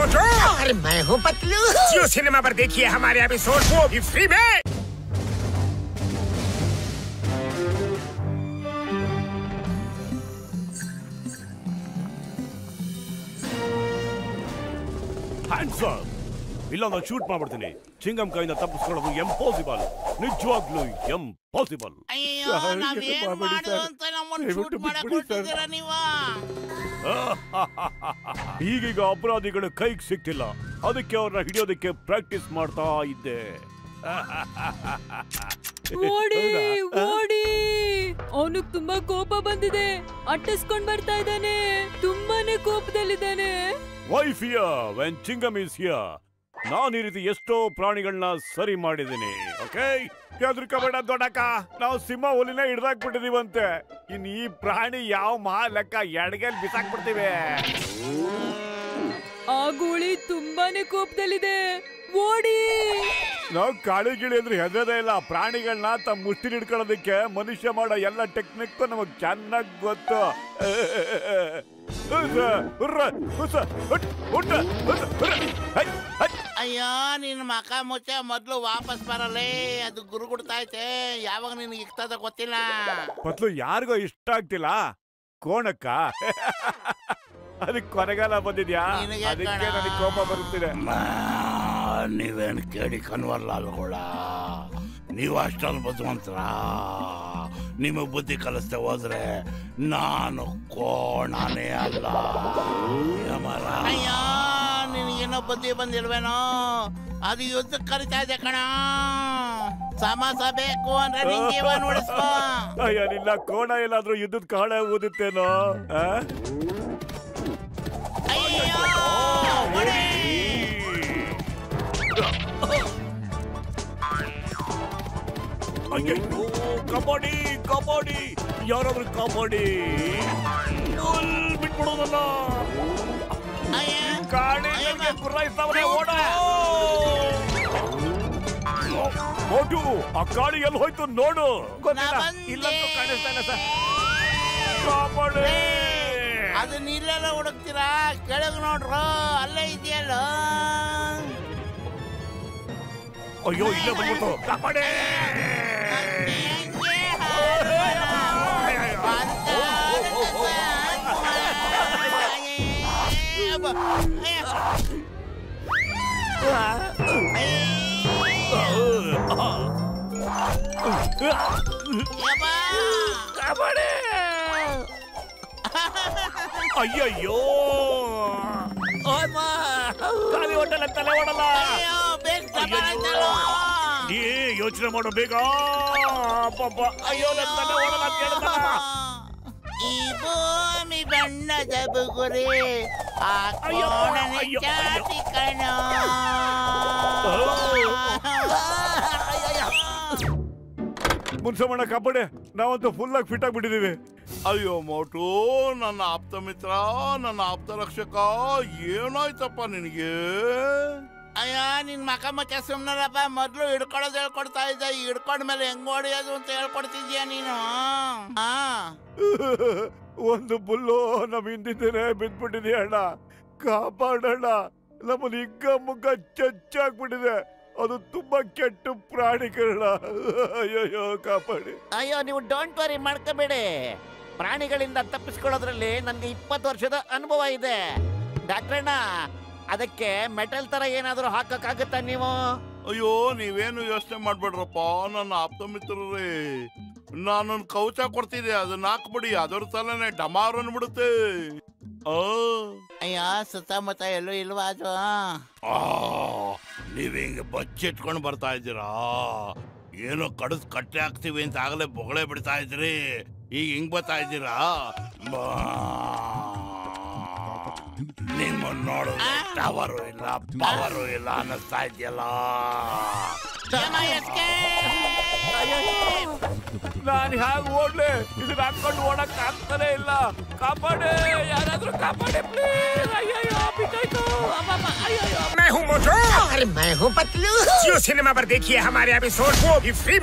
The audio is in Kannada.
मोटू और मैं हूँ पतलू। जियो सिनेमा पर देखिए हमारे एपिसोड, वो भी फ्री में। ಹ್ಯಾಂಡ್ಸ್ ಅಪ್, ಇಲ್ಲ ನಾನು ಶೂಟ್ ಮಾಡ್ಬಿಡ್ತೀನಿ. ಚಿಂಗಂ ಕೈಯಿಂದ ತಪ್ಪಿಸ್ಕೊಳ್ಳೋದು ಎಂಪಾಸಿಬಲ್, ನಿಜವಾಗ್ಲೂ ಎಂಪಾಸಿಬಲ್. ಅಯ್ಯೋ, ನಾವೇನ್ ಮಾಡೋದು ಅಂತ ನಮ್ಮನ್ನ ಶೂಟ್ ಮಾಡಕ್ ಕೊಟ್ಟಿದ್ದೀರಾ ನೀವು? ಈಗೀಗ ಅಪರಾಧಿಗಳು ಕೈಗೆ ಸಿಕ್ತಿಲ್ಲ, ಅದಕ್ಕೆ ಅವ್ರನ್ನ ಹಿಡಿಯೋದಕ್ಕೆ ಪ್ರಾಕ್ಟೀಸ್ ಮಾಡ್ತಾ ಇದ್ದೆ. ಓಡಿ ಓಡಿ, ಅವನಿಗೆ ತುಂಬಾ ಕೋಪ ಬಂದಿದೆ, ಅಟ್ಟಿಸ್ಕೊಂಡ್ ಬರ್ತಾ ಇದ್ದಾನೆ, ತುಂಬಾನೇ ಕೋಪದಲ್ಲಿದ್ದಾನೆ. Why fear when Chingam is here? ನಾನು ಈ ರೀತಿ ಎಷ್ಟೋ ಪ್ರಾಣಿಗಳನ್ನ ಸರಿ ಮಾಡಿದ್ದೀನಿ. ಓಕೆ, ಹೆದರ್ಕೋಬೇಡ ದೊಡ್ಡಕ್ಕ, ನಾವು ಸಿಂಹ ಹುಲಿನ ಹಿಡ್ದಾಕ್ಬಿಟ್ಟಿದೀವಂತೆ. ಇನ್ ಈ ಪ್ರಾಣಿ ಯಾವ ಮಹಾ ಲೆಕ್ಕ ಎಡಗಲ್ ಬಿಸಾಕ್ಬಿಡ್ತೀವಿ. ಆ ಗೂಳಿ ತುಂಬಾನೇ ಕೋಪದಲ್ಲಿದೆ, ಓಡಿ. ನಾವು ಕಾಳಿ ಗಿಳಿ ಅಂದ್ರೆ ಹೆದರದೇ ಇಲ್ಲ. ಪ್ರಾಣಿಗಳನ್ನ ತಮ್ಮ ಮುಷ್ಟಿಲಿ ಹಿಡ್ಕೊಳ್ಳೋದಕ್ಕೆ ಮನುಷ್ಯ ಮಾಡೋ ಎಲ್ಲ ಟೆಕ್ನಿಕ್ ನಮಗ್ ಚೆನ್ನಾಗ್ ಗೊತ್ತು. ಅಯ್ಯೋ, ನಿನ್ ಮಕ ಮುಚ್ಚ, ಮೊದ್ಲು ವಾಪಸ್ ಬರಲೇ. ಅದು ಗುರುಗುಡ್ತೈತೆ, ಯಾವಾಗ ನಿನ್ಗೆ ಇರ್ತದ ಗೊತ್ತಿಲ್ಲ. ಮೊದ್ಲು ಯಾರಿಗೋ ಇಷ್ಟ ಆಗ್ತಿಲ್ಲ, ಕೋಣಕ್ಕ. ಅದಕ್ಕೆ ಕೊನೆಗಾಲ ಬಂದಿದ್ಯಾ, ಅದಕ್ಕೆ ನನಗೆ ಕೋಪ ಬರುತ್ತಿದೆ. ನೀವೇನು ಕೇಳಿ ಕನ್ವರ್ಲಾಲ್ಗಳ, ನೀವು ಅಷ್ಟೊಂದು ಬುದ್ಧಿವಂತರ. ನಿಮಗೆ ಬುದ್ಧಿ ಕಲಿಸ್ದೆ ಹೋದ್ರೆ ನಾನು ಕೋಣನೇ ಅಲ್ಲ. ಅಯ್ಯೋ, ನಿನಗೇನೋ ಬುದ್ಧಿ ಬಂದಿಲ್ವೇನೋ? ಅದು ಯುದ್ಧಕ್ಕೆ ಕರಿತಾ ಇದೆ ಕಣ. ಸಮಾಸ ಬೇಕು ಅಂದ್ರೆ ನಿನ್ ಜೀವ ನೋಡಿಸ್ಕೋ. ಅಯ್ಯ, ನಿನ್ನ ಕೋಣ ಎಲ್ಲಾದ್ರೂ ಯುದ್ಧದ ಕಾಳೆ ಊದುತ್ತೇನೋ? ಅಯ್ಯೋ, ಕಬಡ್ಡಿ ಕಬಡ್ಡಿ, ಯಾರಾದ್ರೂ ಕಬಡ್ಡಿ ಬಿಟ್ಬಿಡೋದಲ್ಲ. ಕಾಣೆ ಗುರ್ರಾಯಿಸ್ತಾವನೆ, ಓಡ. ಮೋಟು, ಆ ಕಾಳಿ ಎಲ್ಲಿ ಹೋಯ್ತು ನೋಡು. ಇಲ್ಲಂತೂ ಕಾಣಿಸ್ತಾ ಇಲ್ಲ ಸರ್. ಕಬಡ್ಡಿ ಅದನ್ನ ಇಲ್ಲೆಲ್ಲ ಹುಡುಕ್ತೀರಾ? ಕೆಳಗೆ ನೋಡ್ರು, ಅಲ್ಲೇ ಇದೆಯಲ್ಲ. ಅಯ್ಯೋ, ಇಲ್ಲೇ ಬಂದ್ಬಿಟ್ಟು ಕಬಡ್ಡಿ. ಅಯ್ಯಯ್ಯೋ, ಖಾಲಿ ಹೋಟೆಲ್ ತಲೆ ಓಡಲ್ಲ. ಯೋಚನೆ ಮಾಡೋ ಬೇಗ. ಅಯ್ಯೋ, ನನ್ನ ತಲೆ ಓಡಲ್ಲ ಅಂತ ಹೇಳ್ತಾನ. ಈ ಭೂಮಿ ಬಣ್ಣದ ಬುಗುರಿ, ಆ ಕೋಣನೆ ಚಾಟಿ ಕಣ. ಮುನ್ಸಮಣ್ಣ, ಕಬಡ್ಡಿ ನಾವಂತೂ ಫುಲ್ ಆಗಿ ಫಿಟ್ ಆಗಿಬಿಟ್ಟಿದೀವಿ. ಅಯ್ಯೋ ಮೋಟು, ನನ್ನ ಆಪ್ತ ಮಿತ್ರ, ನನ್ನ ಆಪ್ತ ರಕ್ಷಕ, ಏನಾಯ್ತಪ್ಪ ನಿನಗೆ? ಅಯ್ಯ, ನಿನ್ ಮಕ ಮಚ್ಚ ಸುಮ್ನರಪ್ಪ. ಮೊದ್ಲು ಹಿಡ್ಕೊಳ್ಳೋದು ಹೇಳ್ಕೊಡ್ತಾ ಇದ್ದ, ಹಿಡ್ಕೊಂಡ್ಮೇಲೆ ಹೆಂಗ್ ಹೊಡಿಯೋದು ಅಂತ ಹೇಳ್ಕೊಡ್ತಿದ್ಯಾ ನೀನು. ಒಂದು ಬುಲ್ಲು ನಮ್ ಹಿಂದಿದ್ದೇನೆ ಬಿದ್ದ್ಬಿಟ್ಟಿದೆ ಅಣ್ಣ, ಕಾಪಾಡೋಣ. ನಮ್ಮಲ್ಲಿ ಹಿಗ್ಗ ಮುಗ್ಗ ಚಚ್ಚಾಗ್ಬಿಟ್ಟಿದೆ. ಅದು ತುಂಬಾ ಕೆಟ್ಟ ಪ್ರಾಣಿಗಳ. ಅಯ್ಯೋ, ಕಾಪಾಡಿ. ಅಯ್ಯೋ, ನೀವು ಡೋಂಟ್ ವರಿ ಮಾಡ್ಕೋಬೇಡಿ. ಪ್ರಾಣಿಗಳಿಂದ ತಪ್ಪಿಸ್ಕೊಳ್ಳೋದ್ರಲ್ಲಿ ನನ್ಗೆ 20 ವರ್ಷದ ಅನುಭವ ಇದೆ ಡಾಕ್ಟ್ರಣ್ಣ. ಅದಕ್ಕೆ ಮೆಟಲ್ ತರ ಏನಾದ್ರೂ ಹಾಕಕ್ಕಾಗುತ್ತಾ ನೀವು? ಅಯ್ಯೋ, ನೀವೇನು ಯೋಚನೆ ಮಾಡ್ಬೇಡ್ರಪ್ಪ ನನ್ನ ಆಪ್ತ ಮಿತ್ರರೇ. ನಾನೊಂದು ಕವಚ ಕೊಡ್ತಿದ್ದೆ, ಅದನ್ನ ಹಾಕ್ಬಿಡಿ, ಅದರ ತಲೆನೆ ಡಮಾರ್ ಅನ್ಬಿಡುತ್ತೆ. ಅಯ್ಯೋ, ಸುತ್ತಮುತ್ತ ಎಲ್ಲೂ ಇಲ್ವಾ ಅದು? ನೀವ್ ಹಿಂಗೆ ಬಚ್ಚಿಟ್ಕೊಂಡು ಬರ್ತಾ ಇದ್ದೀರಾ? ಏನೋ ಕಡಿಸ್ ಕಟ್ಟೆ ಹಾಕ್ತಿವಿ ಅಂತ ಆಗಲೇ ಬೊಗಳೆ ಬಿಡ್ತಾ ಇದ್ರಿ, ಈಗ ಹಿಂಗ್ ಬರ್ತಾ ಇದ್ದೀರಾ? ನಿಮ್ಮ ನೋಡಿದ್ರೆ ಟವರು ಇಲ್ಲ, ಪವರು ಇಲ್ಲ ಅನ್ನಿಸ್ತಾ ಇದೆಯಲ್ಲ. ನಾನು ಹೇಗೆ ಓಡ್ಲೆ? ಇದನ್ನ ಹಾಕೊಂಡು ಓಡಕ್ ಆಗ್ತಾನೆ ಇಲ್ಲ. ಕಾಪಾಡಿ, ಯಾರಾದ್ರೂ ಕಾಪಾಡಿ ಪ್ಲೀಸ್. ಅಯ್ಯೋ, ಬಿದ್ದಾಯ್ತು. मैं हूँ मोटू और मैं हूँ पतलू। जियो सिनेमा पर देखिए हमारे एपिसोड, वो भी फ्री में।